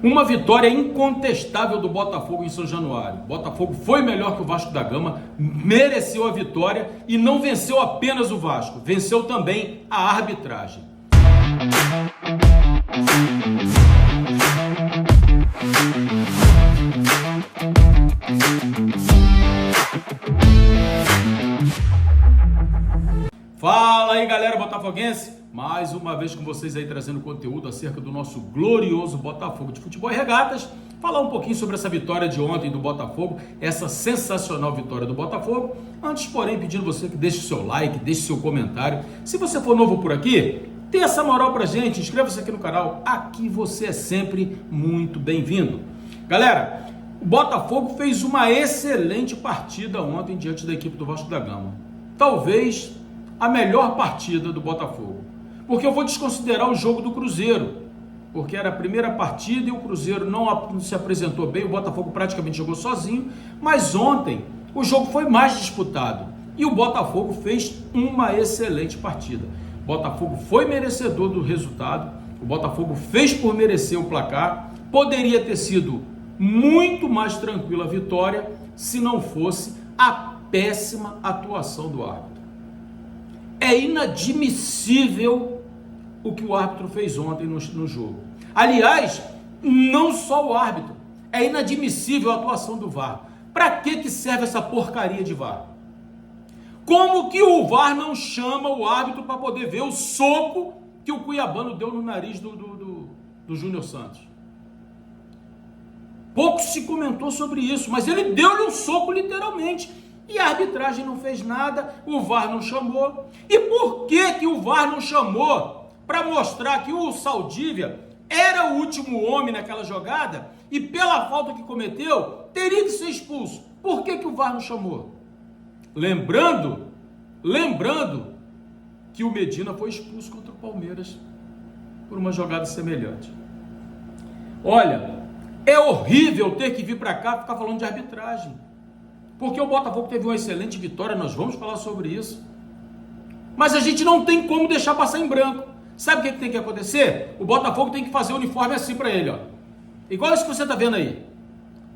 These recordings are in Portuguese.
Uma vitória incontestável do Botafogo em São Januário. O Botafogo foi melhor que o Vasco da Gama, mereceu a vitória e não venceu apenas o Vasco, venceu também a arbitragem. Fala aí, galera botafoguense, mais uma vez com vocês aí trazendo conteúdo acerca do nosso glorioso Botafogo de Futebol e Regatas. Falar um pouquinho sobre essa vitória de ontem do Botafogo, essa sensacional vitória do Botafogo. Antes, porém, pedindo você que deixe o seu like, deixe o seu comentário. Se você for novo por aqui, dê essa moral pra gente, inscreva-se aqui no canal, aqui você é sempre muito bem-vindo. Galera, o Botafogo fez uma excelente partida ontem diante da equipe do Vasco da Gama. Talvez a melhor partida do Botafogo, porque eu vou desconsiderar o jogo do Cruzeiro, porque era a primeira partida e o Cruzeiro não se apresentou bem, o Botafogo praticamente jogou sozinho, mas ontem o jogo foi mais disputado e o Botafogo fez uma excelente partida. O Botafogo foi merecedor do resultado, o Botafogo fez por merecer o placar, poderia ter sido muito mais tranquila a vitória se não fosse a péssima atuação do árbitro. É inadmissível o que o árbitro fez ontem no jogo. Aliás, não só o árbitro, é inadmissível a atuação do VAR. Para que serve essa porcaria de VAR? Como que o VAR não chama o árbitro para poder ver o soco que o cuiabano deu no nariz do Júnior Santos? Pouco se comentou sobre isso, mas ele deu-lhe um soco literalmente. E a arbitragem não fez nada, o VAR não chamou. E por que o VAR não chamou? Para mostrar que o Saldívia era o último homem naquela jogada e pela falta que cometeu, teria que ser expulso. Por que o VAR não chamou? Lembrando que o Medina foi expulso contra o Palmeiras por uma jogada semelhante. Olha, é horrível ter que vir para cá ficar falando de arbitragem. Porque o Botafogo teve uma excelente vitória, nós vamos falar sobre isso. Mas a gente não tem como deixar passar em branco. Sabe o que tem que acontecer? O Botafogo tem que fazer o uniforme assim para ele, ó. Igual isso que você está vendo aí.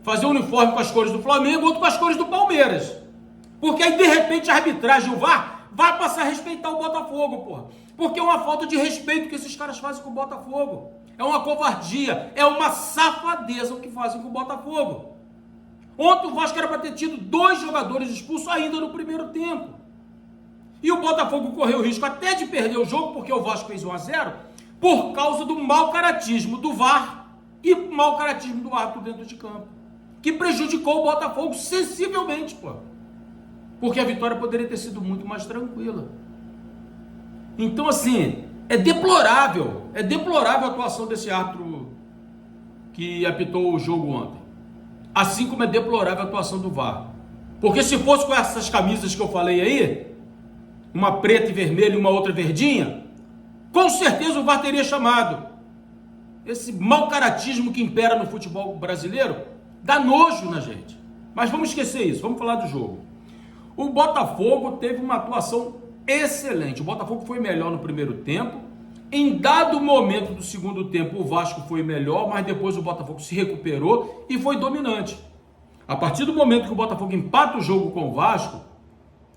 Fazer o uniforme com as cores do Flamengo, outro com as cores do Palmeiras. Porque aí, de repente, a arbitragem, o VAR, vai passar a respeitar o Botafogo, porra. Porque é uma falta de respeito que esses caras fazem com o Botafogo. É uma covardia, é uma safadeza o que fazem com o Botafogo. Ontem o Vasco era para ter tido 2 jogadores expulsos ainda no primeiro tempo. E o Botafogo correu o risco até de perder o jogo, porque o Vasco fez 1-0, por causa do mau caratismo do VAR e mau caratismo do árbitro dentro de campo, que prejudicou o Botafogo sensivelmente, pô. Porque a vitória poderia ter sido muito mais tranquila. Então, assim, é deplorável a atuação desse árbitro que apitou o jogo ontem. Assim como é deplorável a atuação do VAR. Porque se fosse com essas camisas que eu falei aí, uma preta e vermelha e uma outra verdinha, com certeza o VAR teria chamado. Esse mau caratismo que impera no futebol brasileiro dá nojo na gente. Mas vamos esquecer isso, vamos falar do jogo. O Botafogo teve uma atuação excelente. O Botafogo foi melhor no primeiro tempo. Em dado momento do segundo tempo, o Vasco foi melhor, mas depois o Botafogo se recuperou e foi dominante. A partir do momento que o Botafogo empata o jogo com o Vasco,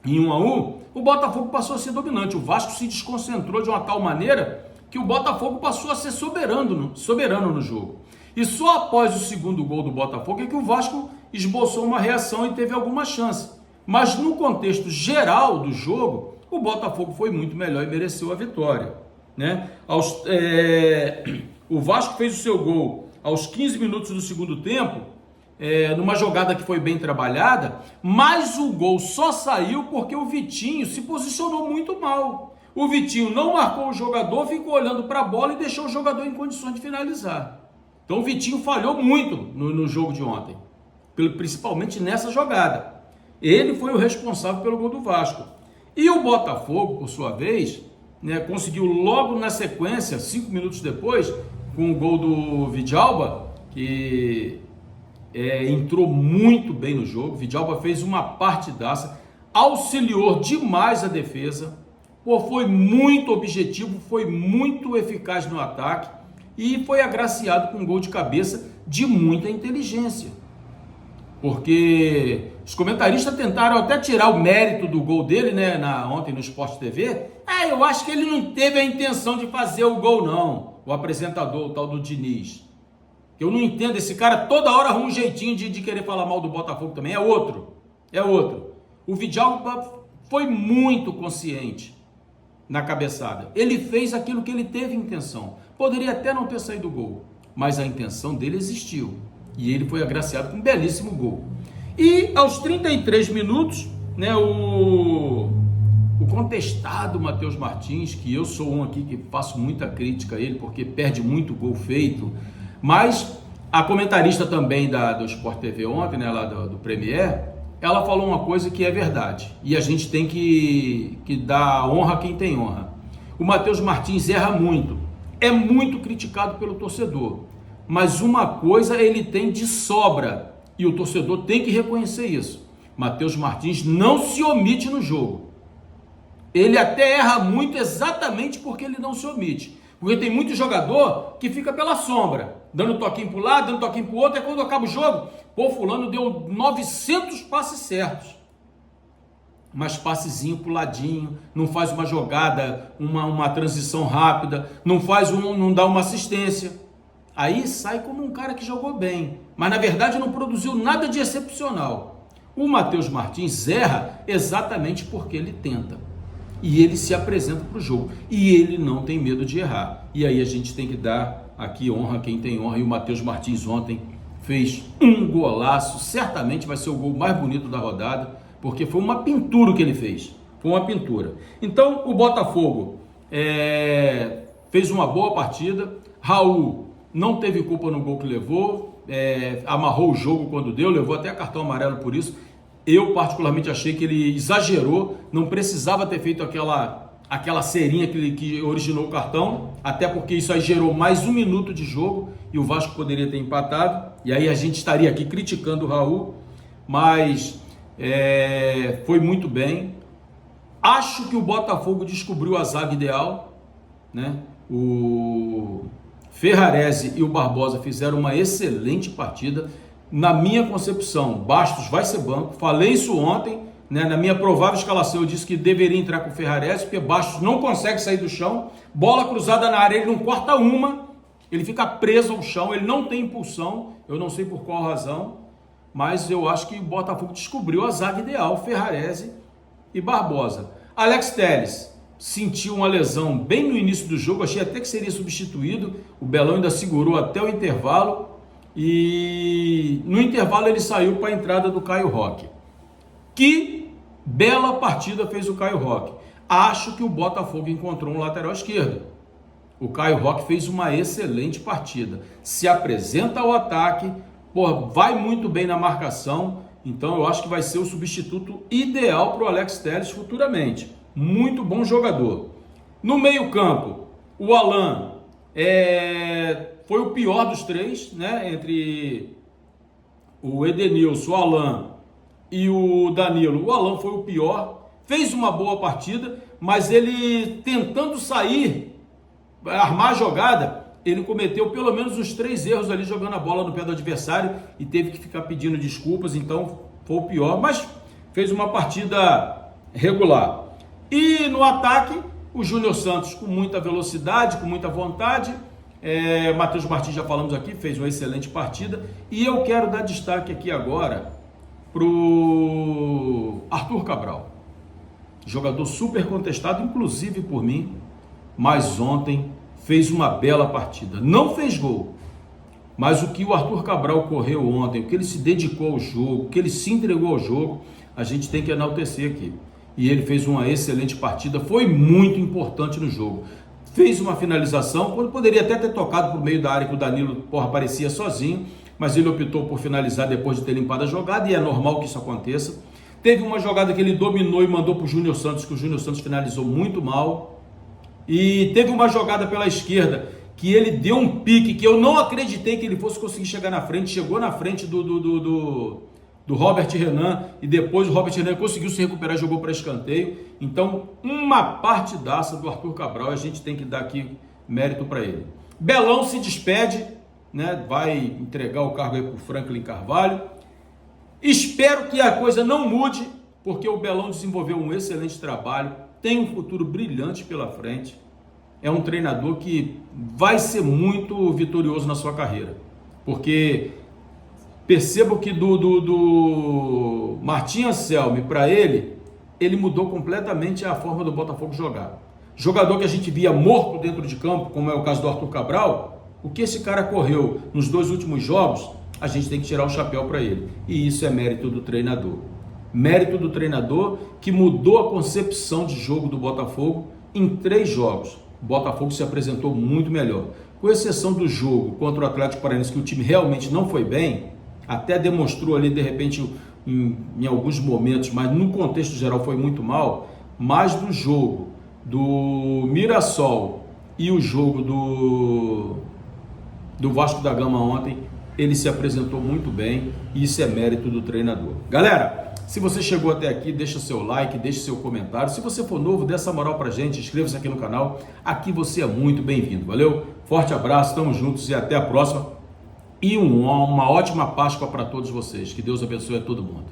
em 1-1, o Botafogo passou a ser dominante. O Vasco se desconcentrou de uma tal maneira que o Botafogo passou a ser soberano no jogo. E só após o segundo gol do Botafogo é que o Vasco esboçou uma reação e teve alguma chance. Mas no contexto geral do jogo, o Botafogo foi muito melhor e mereceu a vitória. Né? O Vasco fez o seu gol aos 15 minutos do segundo tempo, numa jogada que foi bem trabalhada, mas o gol só saiu porque o Vitinho se posicionou muito mal. O Vitinho não marcou o jogador, ficou olhando para a bola e deixou o jogador em condições de finalizar. Então o Vitinho falhou muito no jogo de ontem, principalmente nessa jogada. Ele foi o responsável pelo gol do Vasco. E o Botafogo, por sua vez, conseguiu logo na sequência, 5 minutos depois, com o gol do Vidalba, que entrou muito bem no jogo. Vidalba fez uma partidaça, auxiliou demais a defesa, foi muito objetivo, foi muito eficaz no ataque e foi agraciado com um gol de cabeça de muita inteligência. Porque os comentaristas tentaram até tirar o mérito do gol dele, né, ontem no Sport TV. Eu acho que ele não teve a intenção de fazer o gol, não. O apresentador, o tal do Diniz. Eu não entendo, esse cara toda hora arruma um jeitinho de querer falar mal do Botafogo também. É outro. O Vidal foi muito consciente na cabeçada. Ele fez aquilo que ele teve intenção. Poderia até não ter saído o gol, mas a intenção dele existiu. E ele foi agraciado com um belíssimo gol. E aos 33 minutos, né, o contestado Matheus Martins, que eu sou um aqui que faço muita crítica a ele, porque perde muito gol feito, mas a comentarista também do Sport TV ontem, né, lá do Premier, ela falou uma coisa que é verdade, e a gente tem que dar honra a quem tem honra. O Matheus Martins erra muito, é muito criticado pelo torcedor, mas uma coisa ele tem de sobra, e o torcedor tem que reconhecer isso. Matheus Martins não se omite no jogo. Ele até erra muito exatamente porque ele não se omite. Porque tem muito jogador que fica pela sombra, dando toquinho para um lado, dando toquinho para o outro, e quando acaba o jogo, fulano deu 900 passes certos. Mas passezinho para o ladinho, não faz uma jogada, uma transição rápida, não dá uma assistência. Aí sai como um cara que jogou bem, mas na verdade não produziu nada de excepcional. O Matheus Martins erra exatamente porque ele tenta. E ele se apresenta para o jogo. E ele não tem medo de errar. E aí a gente tem que dar aqui honra a quem tem honra. E o Matheus Martins ontem fez um golaço. Certamente vai ser o gol mais bonito da rodada, porque foi uma pintura o que ele fez. Foi uma pintura. Então o Botafogo fez uma boa partida. Raul não teve culpa no gol que levou. Amarrou o jogo quando deu. Levou até cartão amarelo por isso. Eu particularmente achei que ele exagerou, não precisava ter feito aquela cerinha que originou o cartão, até porque isso aí gerou mais 1 minuto de jogo e o Vasco poderia ter empatado, e aí a gente estaria aqui criticando o Raul, mas foi muito bem. Acho que o Botafogo descobriu a zaga ideal, né? O Ferrarese e o Barbosa fizeram uma excelente partida. Na minha concepção, Bastos vai ser banco. Falei isso ontem, né? Na minha provável escalação eu disse que deveria entrar com o Ferrarese, porque Bastos não consegue sair do chão, bola cruzada na área, ele não corta uma, ele fica preso ao chão, ele não tem impulsão, eu não sei por qual razão, mas eu acho que o Botafogo descobriu a zaga ideal, Ferrarese e Barbosa. Alex Telles sentiu uma lesão bem no início do jogo, achei até que seria substituído, o Belão ainda segurou até o intervalo, e no intervalo ele saiu para a entrada do Caio Roque. Que bela partida fez o Caio Roque. Acho que o Botafogo encontrou um lateral esquerdo. O Caio Roque fez uma excelente partida. Se apresenta ao ataque, vai muito bem na marcação. Então eu acho que vai ser o substituto ideal para o Alex Telles futuramente. Muito bom jogador. No meio-campo, o Alan foi o pior dos três, né? Entre o Edenilson, o Alan e o Danilo. O Alan foi o pior, fez uma boa partida, mas ele tentando sair, armar a jogada, ele cometeu pelo menos uns 3 erros ali jogando a bola no pé do adversário e teve que ficar pedindo desculpas, então foi o pior, mas fez uma partida regular. E no ataque, o Júnior Santos com muita velocidade, com muita vontade. Matheus Martins, já falamos aqui, fez uma excelente partida. E eu quero dar destaque aqui agora para o Arthur Cabral. Jogador super contestado, inclusive por mim, mas ontem fez uma bela partida. Não fez gol, mas o que o Arthur Cabral correu ontem, o que ele se dedicou ao jogo, o que ele se entregou ao jogo, a gente tem que enaltecer aqui. E ele fez uma excelente partida, foi muito importante no jogo. Fez uma finalização, quando poderia até ter tocado por meio da área que o Danilo aparecia sozinho, mas ele optou por finalizar depois de ter limpado a jogada, e é normal que isso aconteça. Teve uma jogada que ele dominou e mandou para o Júnior Santos, que o Júnior Santos finalizou muito mal. E teve uma jogada pela esquerda, que ele deu um pique, que eu não acreditei que ele fosse conseguir chegar na frente, chegou na frente do Robert Renan, e depois o Robert Renan conseguiu se recuperar e jogou para escanteio. Então, uma partidaça do Arthur Cabral, a gente tem que dar aqui mérito para ele. Belão se despede, né? Vai entregar o cargo aí para o Franklin Carvalho. Espero que a coisa não mude, porque o Belão desenvolveu um excelente trabalho, tem um futuro brilhante pela frente. É um treinador que vai ser muito vitorioso na sua carreira, porque percebo que do Martim Anselmi para ele mudou completamente a forma do Botafogo jogar. Jogador que a gente via morto dentro de campo, como é o caso do Arthur Cabral, o que esse cara correu nos 2 últimos jogos, a gente tem que tirar o chapéu para ele. E isso é mérito do treinador. Mérito do treinador que mudou a concepção de jogo do Botafogo em 3 jogos. O Botafogo se apresentou muito melhor. Com exceção do jogo contra o Atlético Paranaense, que o time realmente não foi bem, até demonstrou ali de repente em alguns momentos, mas no contexto geral foi muito mal. Mas do jogo do Mirassol e o jogo do Vasco da Gama ontem, ele se apresentou muito bem e isso é mérito do treinador. Galera, se você chegou até aqui, deixa seu like, deixa seu comentário. Se você for novo, dê essa moral pra gente, inscreva-se aqui no canal. Aqui você é muito bem-vindo, valeu? Forte abraço, tamo juntos e até a próxima. E uma ótima Páscoa para todos vocês. Que Deus abençoe a todo mundo.